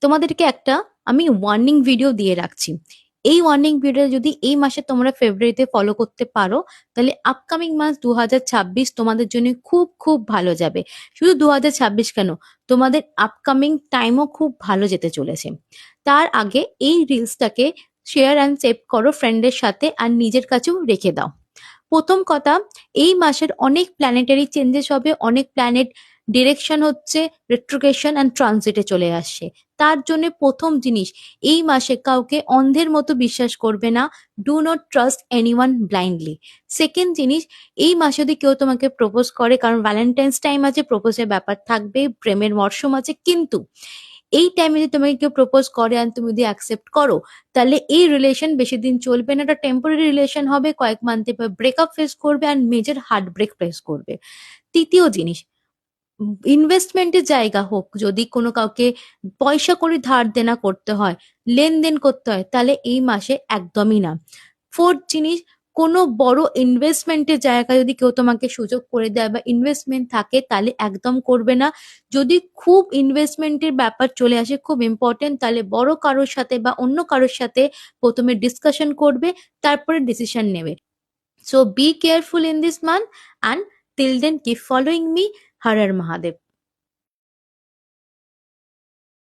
তোমাদেরকে একটা আমি ওয়ার্নিং ভিডিও দিয়ে রাখছি। এই ওয়ার্নিং ভিডিও যদি এই মাসে তোমরা ফেব্রুয়ারিতে ফলো করতে পারো, তাহলে আপকামিং মাস 2026 তোমাদের জন্য খুব খুব ভালো যাবে। শুধু 2026 কেন, তোমাদের আপকামিং টাইমও খুব ভালো যেতে চলেছে। তার আগে এই রিলসটাকে শেয়ার অ্যান্ড সেভ করো ফ্রেন্ডের সাথে, আর নিজের কাছেও রেখে দাও। প্রথম কথা, এই মাসের অনেক প্ল্যানেটারি চেঞ্জেস হবে, অনেক প্ল্যানেট ডিরেকশন হচ্ছে, রেট্রোগেশন অ্যান্ড ট্রানজিটে চলে আসছে। তার জন্য প্রথম জিনিস, এই মাসে কাউকে অন্ধের মতো বিশ্বাস করবে না। Do not trust anyone blindly. Second জিনিস, এই মাসে যদি কেউ তোমাকে প্রপোজ করে, কারণ ভ্যালেন্টাইন্স টাইম আছে, প্রপোজের ব্যাপার থাকবে, প্রেমের মরশুম আছে, কিন্তু এই টাইমে যদি তোমাকে কেউ প্রপোজ করে আর তুমি যদি অ্যাকসেপ্ট করো, তাহলে এই রিলেশন বেশি দিন চলবে না। এটা টেম্পোরারি রিলেশন হবে, কয়েক মান্থে ব্রেকআপ ফেস করবে আর মেজর হার্ট ব্রেক ফেস করবে। তৃতীয় জিনিস, ইনভেস্টমেন্টের জায়গা হোক, যদি কোনো কাউকে পয়সা করে ধার দেনা করতে হয়, লেনদেন করতে হয়, তাহলে এই মাসে একদমই না। ফোর্থ জিনিস, কোনো বড় ইনভেস্টমেন্টের জায়গা যদি কেউ তোমাকে সুযোগ করে দেয় বা ইনভেস্টমেন্ট থাকে, তাহলে একদম করবে না। যদি খুব ইনভেস্টমেন্টের ব্যাপার চলে আসে, খুব ইম্পর্টেন্ট, তাহলে বড় কারোর সাথে বা অন্য কারোর সাথে প্রথমে ডিসকাশন করবে, তারপরে ডিসিশন নেবে। So be careful in this month, and till then keep following me. Har Har Mahadev.